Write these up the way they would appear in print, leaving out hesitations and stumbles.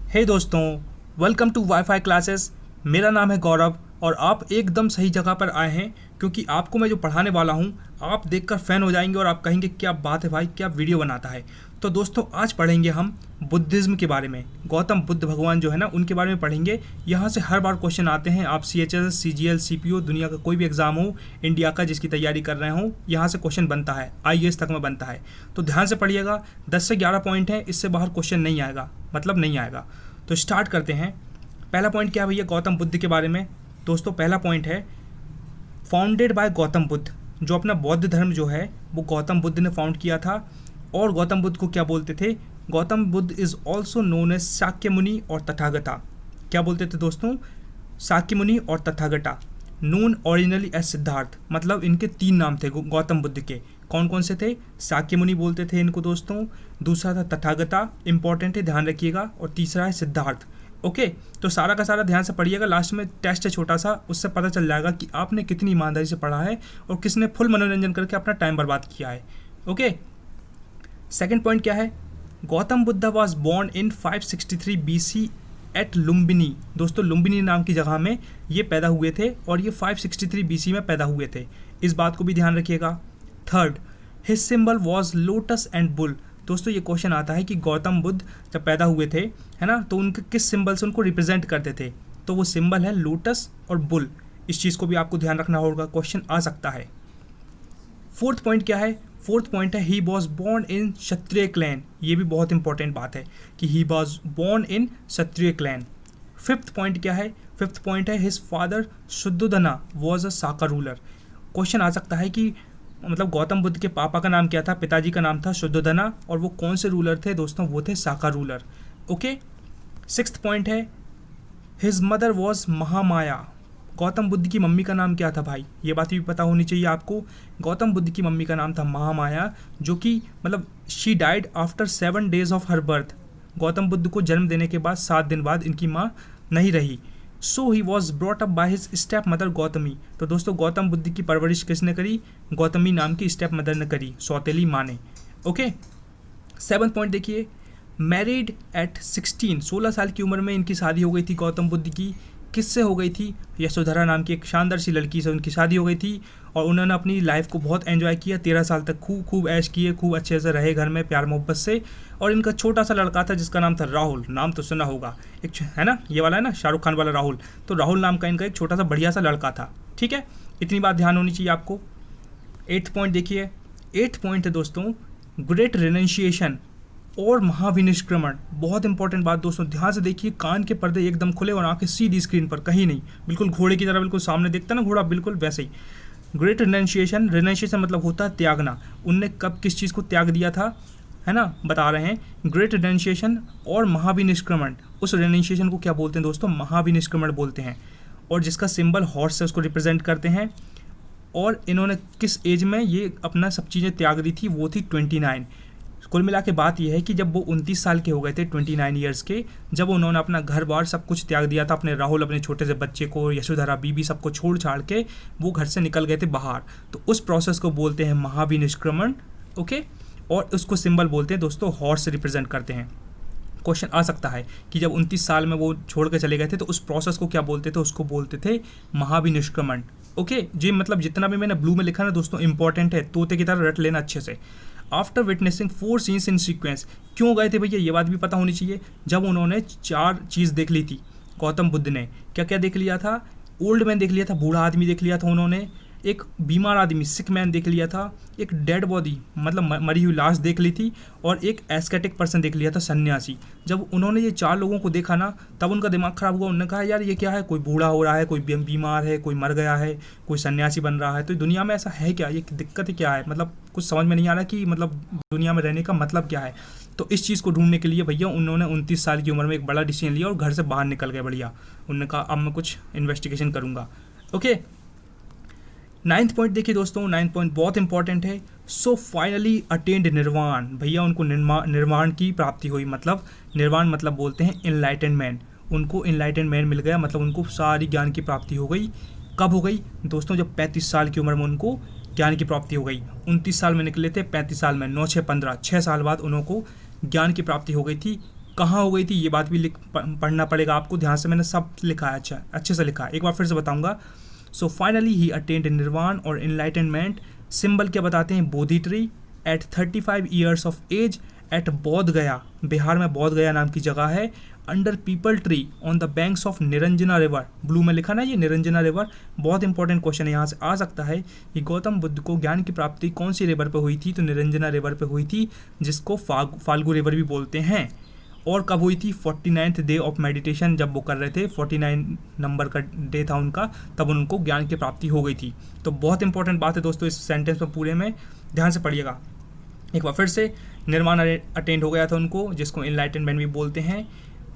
हे दोस्तों, welcome to wifi classes. मेरा नाम है गौरव और आप एकदम सही जगह पर आए हैं, क्योंकि आपको मैं जो पढ़ाने वाला हूं आप देखकर फ़ैन हो जाएंगे और आप कहेंगे क्या बात है भाई, क्या वीडियो बनाता है। तो दोस्तों आज पढ़ेंगे हम बुद्धिज़्म के बारे में। गौतम बुद्ध भगवान जो है ना उनके बारे में पढ़ेंगे। यहाँ से हर बार क्वेश्चन आते हैं। आप CHS CGL CPO दुनिया का कोई भी एग्ज़ाम हो इंडिया का जिसकी तैयारी कर रहे हो, यहाँ से क्वेश्चन बनता है, IAS तक में बनता है। तो ध्यान से पढ़िएगा। 10 से 11 पॉइंट है, इससे बाहर क्वेश्चन नहीं आएगा, मतलब नहीं आएगा। तो स्टार्ट करते हैं। पहला पॉइंट क्या है भैया गौतम बुद्ध के बारे में। दोस्तों पहला पॉइंट है फाउंडेड बाय गौतम बुद्ध। जो अपना बौद्ध धर्म जो है वो गौतम बुद्ध ने फाउंड किया था। और गौतम बुद्ध को क्या बोलते थे? Gautam Buddha is also known as Shakya Muni और तथागता। क्या बोलते थे दोस्तों? शाक्य मुनि और Tathagata. Known originally as Siddhartha. मतलब इनके 3 नाम थे गौतम बुद्ध के। कौन कौन से थे? शाक्य मुनि बोलते थे इनको दोस्तों, दूसरा था तथागता, इंपॉर्टेंट है ध्यान रखिएगा, और तीसरा है सिद्धार्थ। ओके, तो सारा का सारा ध्यान से पढ़िएगा। लास्ट में टेस्ट है छोटा सा, उससे पता चल जाएगा कि आपने कितनी ईमानदारी से पढ़ा है और किसने फुल मनोरंजन करके अपना टाइम बर्बाद किया है। ओके, सेकंड पॉइंट क्या है? Gautam Buddha was born in 563 BC at Lumbini. दोस्तों लुम्बिनी नाम की जगह में ये पैदा हुए थे और ये 563 BC में पैदा हुए थे। इस बात को भी ध्यान रखिएगा। Third, his symbol was lotus and bull. दोस्तों ये क्वेश्चन आता है कि गौतम बुद्ध जब पैदा हुए थे, है ना, तो उनके किस सिंबल से उनको रिप्रेजेंट करते थे? तो वो सिंबल है लोटस और बुल। इस चीज़ को भी आपको ध्यान रखना होगा, क्वेश्चन आ सकता है। फोर्थ पॉइंट क्या है? फोर्थ पॉइंट है he was born in Kshatriya clan. ये भी बहुत इंपॉर्टेंट बात है कि he was born in Kshatriya clan. Fifth point क्या है? फिफ्थ पॉइंट है his father Shuddhodana was a Shakya ruler. Question आ सकता है कि मतलब गौतम बुद्ध के पापा का नाम क्या था? पिताजी का नाम था शुद्धोधना, और वो कौन से रूलर थे दोस्तों? वो थे साका रूलर। ओके, सिक्स्थ पॉइंट है his mother was Mahamaya. Gautam Buddha की मम्मी का नाम क्या था भाई? ये बात भी पता होनी चाहिए आपको। गौतम बुद्ध की मम्मी का नाम था महामाया, जो कि मतलब she died after 7 days of her birth. Gautam Buddha को जन्म देने के बाद 7 दिन बाद इनकी माँ नहीं रही। So he was brought up by his step mother Gautami. तो दोस्तों गौतम बुद्ध की परवरिश किसने करी? गौतमी नाम की स्टेप मदर ने करी, सौतेली माँ ने। ओके, 7th पॉइंट देखिए, मैरिड एट 16 साल की उम्र में इनकी शादी हो गई थी गौतम बुद्ध की। किससे हो गई थी? यशोधरा नाम की एक शानदार सी लड़की से उनकी शादी हो गई थी और उन्होंने अपनी लाइफ को बहुत एंजॉय किया। 13 साल तक खूब खूब ऐश किए, खूब अच्छे से रहे घर में प्यार मोहब्बत से। और इनका छोटा सा लड़का था जिसका नाम था राहुल। नाम तो सुना होगा, एक है ना, ये वाला है ना, शाहरुख खान वाला राहुल। तो राहुल नाम का इनका एक छोटा सा बढ़िया सा लड़का था। ठीक है, इतनी बात ध्यान होनी चाहिए आपको। 8th पॉइंट देखिए। 8th पॉइंट है दोस्तों ग्रेट रिनाउंसिएशन और महाविनिष्क्रमण। बहुत इंपॉर्टेंट बात दोस्तों, ध्यान से देखिए। कान के पर्दे एकदम खुले और आंखें सीधी स्क्रीन पर, कहीं नहीं, बिल्कुल घोड़े की तरह, बिल्कुल सामने देखता ना घोड़ा, बिल्कुल वैसे ही। ग्रेट रिनाउंसिएशन, रिनाउंसिएशन मतलब होता है त्यागना। उनने कब किस चीज़ को त्याग दिया था, है ना, बता रहे हैं। ग्रेट रिनाउंसिएशन और महाविनिष्क्रमण, उस रिनाउंसिएशन को क्या बोलते हैं दोस्तों? महाविनिष्क्रमण बोलते हैं। और जिसका सिंबल हॉर्स है उसको रिप्रेजेंट करते हैं। और इन्होंने किस एज में ये अपना सब चीज़ें त्याग दी थी? वो थी 29। कुल मिला के बात यह है कि जब वो 29 साल के हो गए थे, 29 ईयर्स के, जब उन्होंने अपना घर बार सब कुछ त्याग दिया था, अपने राहुल, अपने छोटे से बच्चे को, यशोधरा बीबी, सबको छोड़ छाड़ के वो घर से निकल गए थे बाहर, तो उस प्रोसेस को बोलते हैं महाविनिष्क्रमण। ओके, और उसको सिंबल बोलते हैं दोस्तों, हॉर्स से रिप्रेजेंट करते हैं। क्वेश्चन आ सकता है कि जब 29 साल में वो छोड़ के चले गए थे तो उस प्रोसेस को क्या बोलते थे? उसको बोलते थे महाविनिष्क्रमण। ओके जी, मतलब जितना भी मैंने ब्लू में लिखा ना दोस्तों इंपॉर्टेंट है, तोते की तरह रट लेना अच्छे से। After witnessing 4 scenes in sequence, क्यों गए थे भैया? ये बात भी पता होनी चाहिए। जब उन्होंने 4 चीज़ देख ली थी गौतम बुद्ध ने, क्या क्या देख लिया था? ओल्ड मैन देख लिया था, बूढ़ा आदमी देख लिया था उन्होंने, एक बीमार आदमी, सिक मैन देख लिया था, एक डेड बॉडी मतलब मरी हुई लाश देख ली थी, और एक एस्केटिक पर्सन देख लिया था, सन्यासी। जब उन्होंने ये 4 लोगों को देखा ना, तब उनका दिमाग ख़राब हुआ। उन्होंने कहा यार ये क्या है? कोई बूढ़ा हो रहा है, कोई बीमार है, कोई मर गया है, कोई सन्यासी बन रहा है, तो दुनिया में ऐसा है क्या? ये दिक्कत क्या है? मतलब कुछ समझ में नहीं आ रहा कि मतलब दुनिया में रहने का मतलब क्या है। तो इस चीज़ को ढूंढने के लिए भैया उन्होंने 29 साल की उम्र में एक बड़ा डिसीजन लिया और घर से बाहर निकल गए। बढ़िया, उन्होंने कहा अब मैं कुछ इन्वेस्टिगेशन करूँगा। ओके, 9th पॉइंट देखिए दोस्तों, 9th पॉइंट बहुत इंपॉर्टेंट है। सो फाइनली अटेंड निर्वाण। भैया उनको निर्वाण की प्राप्ति हुई। मतलब निर्वाण मतलब बोलते हैं इनलाइटेंड मैन। उनको इनलाइटेंड मैन मिल गया, मतलब उनको सारी ज्ञान की प्राप्ति हो गई। कब हो गई दोस्तों? जब 35 साल की उम्र में उनको ज्ञान की प्राप्ति हो गई। 29 साल में निकले थे, 35 साल में 9 6 15 6 साल बाद उनको ज्ञान की प्राप्ति हो गई थी। कहाँ हो गई थी ये बात भी पढ़ना पड़ेगा आपको ध्यान से, मैंने सब लिखा है, अच्छा अच्छे से लिखा है, एक बार फिर से बताऊंगा। सो फाइनली ही अटेंड निर्वाण और इनलाइटनमेंट। सिंबल क्या बताते हैं, Bodhi tree, at 35 years of age, at Bodh Gaya, Bihar में बोध गया नाम की जगह है, under people tree on the banks of Niranjana river, blue में लिखा ना ये निरंजना रिवर, बहुत इंपॉर्टेंट क्वेश्चन है, यहाँ से आ सकता है कि गौतम बुद्ध को ज्ञान की प्राप्ति कौन सी रिवर पे हुई थी, तो निरंजना रिवर पे हुई थी, जिसको फाल्गु रिवर भी बोलते हैं। और कब हुई थी, 49th डे ऑफ मेडिटेशन, जब वो कर रहे थे 49 नंबर का डे था उनका, तब उनको ज्ञान की प्राप्ति हो गई थी। तो बहुत इंपॉर्टेंट बात है दोस्तों इस सेंटेंस में पूरे में ध्यान से पढ़िएगा। एक बार फिर से, निर्वाण अटेंड हो गया था उनको, जिसको इनलाइटनमेंट भी बोलते हैं।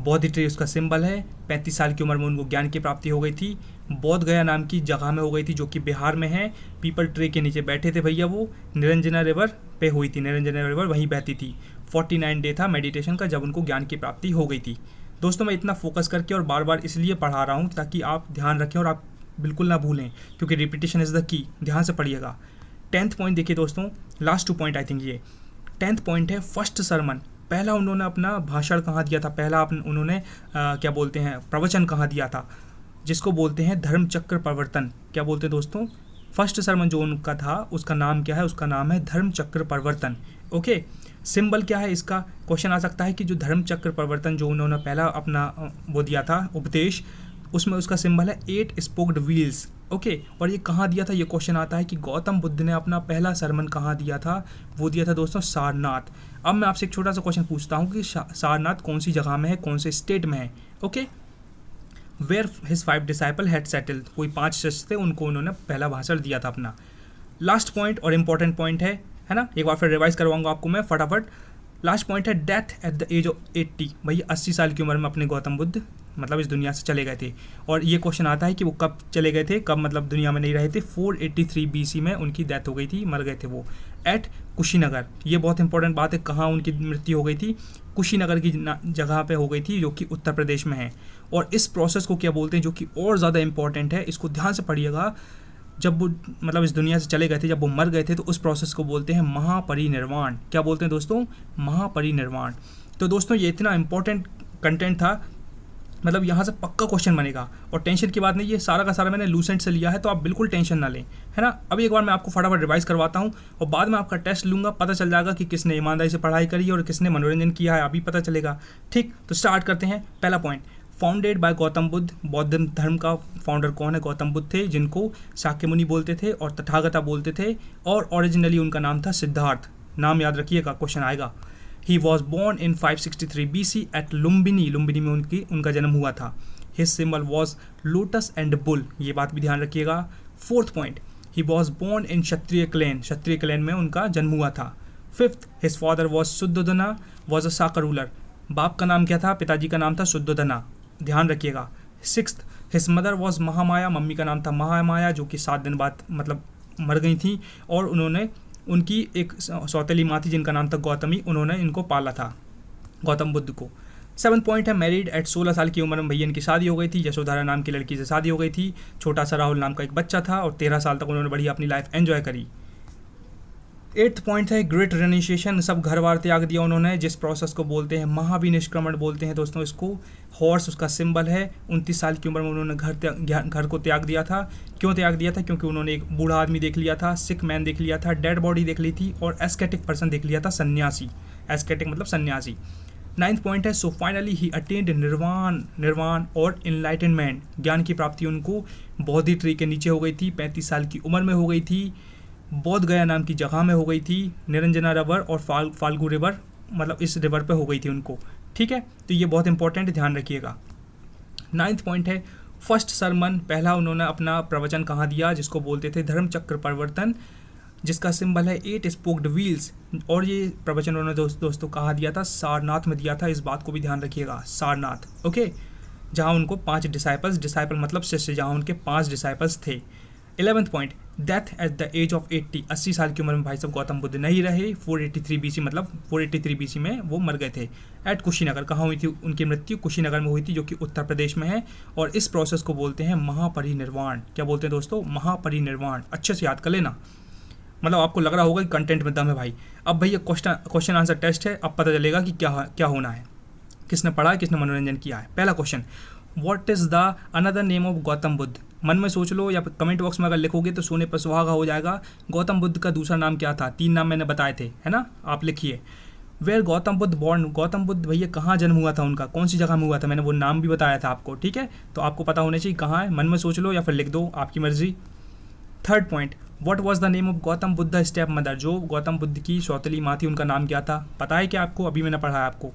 बोधि ट्री उसका सिंबल है, 35 साल की उम्र में उनको ज्ञान की प्राप्ति हो गई थी। बोध गया नाम की जगह में हो गई थी जो कि बिहार में है। पीपल ट्री के नीचे बैठे थे भैया वो, निरंजना रिवर पे हुई थी, निरंजना रिवर वहीं बहती थी। 49 डे था मेडिटेशन का जब उनको ज्ञान की प्राप्ति हो गई थी। दोस्तों मैं इतना फोकस करके और बार बार इसलिए पढ़ा रहा हूँ ताकि आप ध्यान रखें और आप बिल्कुल ना भूलें, क्योंकि रिपीटेशन इज़ द की। ध्यान से पढ़िएगा। 10th पॉइंट देखिए दोस्तों, लास्ट 2 पॉइंट आई थिंक ये 10th पॉइंट है, फर्स्ट सरमन। पहला उन्होंने अपना भाषण कहाँ दिया था, पहला उन्होंने क्या बोलते हैं प्रवचन कहाँ दिया था, जिसको बोलते हैं धर्म चक्र प्रवर्तन। क्या बोलते हैं दोस्तों, फर्स्ट सरमन जो उनका था उसका नाम क्या है, उसका नाम है धर्म चक्र प्रवर्तन। ओके, सिंबल क्या है इसका, क्वेश्चन आ सकता है कि जो धर्म चक्र प्रवर्तन जो उन्होंने पहला अपना वो दिया था उपदेश, उसमें उसका सिंबल है 8 स्पोक्ड व्हील्स। ओके, और ये कहाँ दिया था, ये क्वेश्चन आता है कि गौतम बुद्ध ने अपना पहला सरमन कहाँ दिया था, वो दिया था दोस्तों सारनाथ। अब मैं आपसे एक छोटा सा क्वेश्चन पूछता हूँ कि सारनाथ कौन सी जगह में है, कौन से स्टेट में है। Okay, where his 5 disciple had settled, कोई 5 शिष्य थे, उनको उन्होंने पहला भाषण दिया था अपना। लास्ट पॉइंट और इम्पॉर्टेंट पॉइंट है ना, एक बार फिर रिवाइज करवाऊंगा आपको मैं फटाफट। लास्ट पॉइंट है death at the age of 80, भैया 80 साल की उम्र में अपने गौतम बुद्ध मतलब इस दुनिया से चले गए थे। और ये क्वेश्चन आता है कि वो कब चले गए थे, कब मतलब दुनिया में नहीं रहे थे। 483 BC में उनकी डेथ हो गई थी, मर गए थे वो एट कुशीनगर। ये बहुत इंपॉर्टेंट बात है, कहाँ उनकी मृत्यु हो गई थी, कुशीनगर की जगह पे हो गई थी जो कि उत्तर प्रदेश में है। और इस प्रोसेस को क्या बोलते हैं जो कि और ज़्यादा इंपॉर्टेंट है, इसको ध्यान से पढ़िएगा। जब वो मतलब इस दुनिया से चले गए थे, जब वो मर गए थे, तो उस प्रोसेस को बोलते हैं महापरिनिर्वाण। क्या बोलते हैं दोस्तों, महापरिनिर्वाण। तो दोस्तों ये इतना इंपॉर्टेंट कंटेंट था, मतलब यहाँ से पक्का क्वेश्चन बनेगा। और टेंशन की बात नहीं, ये सारा का सारा मैंने लूसेंट से लिया है, तो आप बिल्कुल टेंशन ना लें, है ना। अभी एक बार मैं आपको फटाफट रिवाइज करवाता हूँ और बाद में आपका टेस्ट लूँगा, पता चल जाएगा कि किसने ईमानदारी से पढ़ाई करी है और किसने मनोरंजन किया है, अभी पता चलेगा। ठीक, तो स्टार्ट करते हैं। पहला point, founded by Gautam Buddha. बौद्ध धर्म का फाउंडर कौन है, गौतम बुद्ध थे, जिनको शाक्य मुनि बोलते थे और तथागता बोलते थे। और ओरिजिनली उनका नाम था सिद्धार्थ, नाम याद रखिएगा, क्वेश्चन आएगा। He was born in 563 BC at Lumbini, Lumbini में उनका जन्म हुआ था। His symbol was lotus and bull, ये बात भी ध्यान रखिएगा। 4th point, he was born in Kshatriya clan, Kshatriya clan में उनका जन्म हुआ था। 5th, his father was Shuddhodana was a Shakya ruler, बाप का नाम क्या था, पिताजी का नाम था शुद्धोधना, ध्यान रखिएगा। 6th, his mother was Mahamaya, mummy का नाम था महामाया, जो कि 7 दिन बाद मतलब मर गई थी। और उन्होंने उनकी एक सौतेली माँ थी जिनका नाम था गौतमी, उन्होंने इनको पाला था, गौतम बुद्ध को। 7th पॉइंट है, मैरिड एट 16 साल की उम्र में भैया इनकी शादी हो गई थी, यशोधरा नाम की लड़की से शादी हो गई थी। छोटा सा राहुल नाम का एक बच्चा था और 13 साल तक उन्होंने बढ़िया अपनी लाइफ एंजॉय करी। 8th पॉइंट है, ग्रेट रेनिशिएशन, सब घर बार त्याग दिया उन्होंने, जिस प्रोसेस को बोलते हैं महाविनिष्क्रमण बोलते हैं दोस्तों इसको। हॉर्स उसका सिंबल है। 29 साल की उम्र में उन्होंने घर को त्याग दिया था। क्यों त्याग दिया था, क्योंकि उन्होंने एक बूढ़ा आदमी देख लिया था, सिक मैन देख लिया था, डेड बॉडी देख ली थी और एस्केटिक पर्सन देख लिया था, सन्यासी। एस्केटिक मतलब सन्यासी। 9th पॉइंट है, सो फाइनली ही अटेंड निर्वाण और इनलाइटनमेंट, ज्ञान की प्राप्ति उनको बोधि ट्री के नीचे हो गई थी, 35 साल की उम्र में हो गई थी, बोध गया नाम की जगह में हो गई थी, निरंजना रिवर और फाल्गु रिवर मतलब इस रिवर पे हो गई थी उनको। ठीक है, तो ये बहुत इंपॉर्टेंट, ध्यान रखिएगा। 9th पॉइंट है, फर्स्ट सरमन, पहला उन्होंने अपना प्रवचन कहाँ दिया, जिसको बोलते थे धर्म चक्र प्रवर्तन, जिसका सिंबल है 8 स्पोक्ड व्हील्स। और ये प्रवचन उन्होंने दोस्तों कहाँ दिया था, सारनाथ में दिया था, इस बात को भी ध्यान रखिएगा, सारनाथ। ओके, जहाँ उनको 5 डिसाइपल मतलब शिष्य, जहाँ उनके 5 डिसाइपल्स थे। 11th point, death at the age of 80, 80 साल की उम्र में भाई साहब गौतम बुद्ध नहीं रहे। 483 BC मतलब 483 BC में वो मर गए थे। एट कुशीनगर, कहाँ हुई थी उनकी मृत्यु, कुशीनगर में हुई थी, जो कि उत्तर प्रदेश में है। और इस प्रोसेस को बोलते हैं महापरिनिर्वाण। क्या बोलते हैं दोस्तों, महापरिनिर्वाण। अच्छे से याद कर लेना, मतलब आपको लग रहा होगा कि कंटेंट में दम है भाई। अब भैया क्वेश्चन आंसर टेस्ट है, अब पता चलेगा कि क्या होना है। किसने पढ़ा, किसने मनोरंजन किया है। पहला question, what is the another name of Gautam Buddha. मन में सोच लो या कमेंट बॉक्स में अगर लिखोगे तो सोने पर सुहागा हो जाएगा। गौतम बुद्ध का दूसरा नाम क्या था? 3 नाम मैंने बताए थे, है ना, आप लिखिए। वेयर गौतम बुद्ध बॉर्न, गौतम बुद्ध भैया कहाँ जन्म हुआ था उनका, कौन सी जगह में हुआ था, मैंने वो नाम भी बताया था आपको, ठीक है। तो आपको पता होना चाहिए कहाँ है, मन में सोच लो या फिर लिख दो, आपकी मर्जी। Third point, what was the name of Gautam Buddha step mother, जो गौतम बुद्ध की सौतेली माँ थी उनका नाम क्या था, पता है क्या आपको? अभी मैंने पढ़ा है आपको।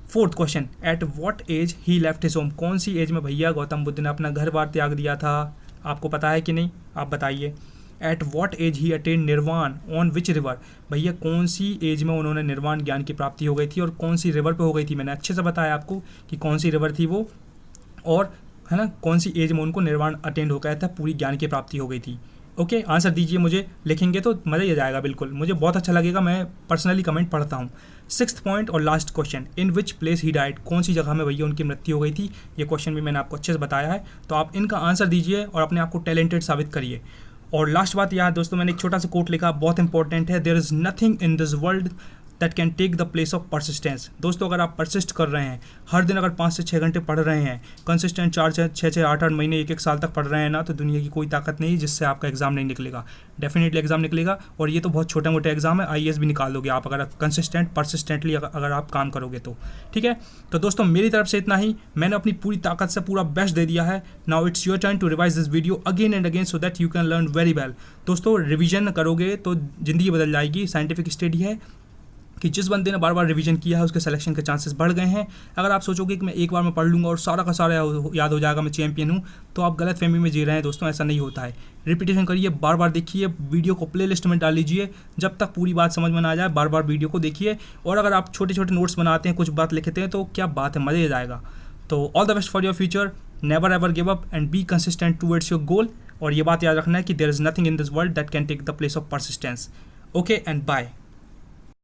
Fourth question, at what age he left his home, कौन सी एज में भैया गौतम बुद्ध ने अपना घर बार त्याग दिया था, आपको पता है कि नहीं, आप बताइए। At what age he attain nirvana on which river, भैया कौन सी एज में उन्होंने निर्वाण ज्ञान की प्राप्ति हो गई थी और कौन सी रिवर पे हो गई थी, मैंने अच्छे से बताया आपको कि कौन सी रिवर थी वो, और है ना कौन सी एज में उनको निर्वाण अटेंड हो गया था, पूरी ज्ञान की प्राप्ति हो गई थी। ओके, आंसर दीजिए, मुझे लिखेंगे तो मज़ा ही आ जाएगा, बिल्कुल मुझे बहुत अच्छा लगेगा, मैं पर्सनली कमेंट पढ़ता हूँ। सिक्स्थ पॉइंट और last question, in which place he died, कौन सी जगह में भैया उनकी मृत्यु हो गई थी, ये क्वेश्चन भी मैंने आपको अच्छे से बताया है। तो आप इनका आंसर दीजिए और अपने आप को टैलेंटेड साबित करिए। और लास्ट बात यार दोस्तों, मैंने एक छोटा सा कोट लिखा, बहुत इंपॉर्टेंट है, there is nothing in this world that can take the place of persistence. दोस्तों अगर आप परसिस्ट कर रहे हैं, हर दिन अगर 5 से 6 घंटे पढ़ रहे हैं, कंसिस्टेंट 4 से 6 8 महीने 1 साल तक पढ़ रहे हैं ना, तो दुनिया की कोई ताकत नहीं जिससे आपका एग्जाम नहीं निकलेगा। डेफिनेटली एग्जाम निकलेगा, और ये तो बहुत छोटे मोटे एग्जाम है, IAS भी निकाल दोगे आप अगर कंसिस्टेंट परसिस्टेंटली अगर आप काम करोगे तो, ठीक है। तो दोस्तों मेरी तरफ से इतना ही, मैंने अपनी पूरी ताकत से पूरा बेस्ट दे दिया है। Now it's your turn to revise this video again and again so that you can learn very well. दोस्तों रिवीजन करोगे तो ज़िंदगी बदल जाएगी। साइंटिफिक स्टडी है कि जिस बंदे ने बार बार रिवीजन किया है उसके सिलेक्शन के चांसेस बढ़ गए हैं। अगर आप सोचोगे कि मैं एक बार में पढ़ लूँगा और सारा का सारा याद हो जाएगा, मैं चैंपियन हूँ, तो आप गलत फहमी में जी रहे हैं दोस्तों, ऐसा नहीं होता है। रिपीटेशन करिए, बार बार देखिए, वीडियो को प्लेलिस्ट में डाल लीजिए, जब तक पूरी बात समझ में ना आ जाए बार बार वीडियो को देखिए। और अगर आप छोटे छोटे नोट्स बनाते हैं, कुछ बात लिखते हैं, तो क्या बात है, मज़ा आ जाएगा। तो all the best for your future, never ever give up and be consistent towards your goal. और ये बात याद रखना है कि there is nothing in this world that can take the place of persistence. Okay and bye.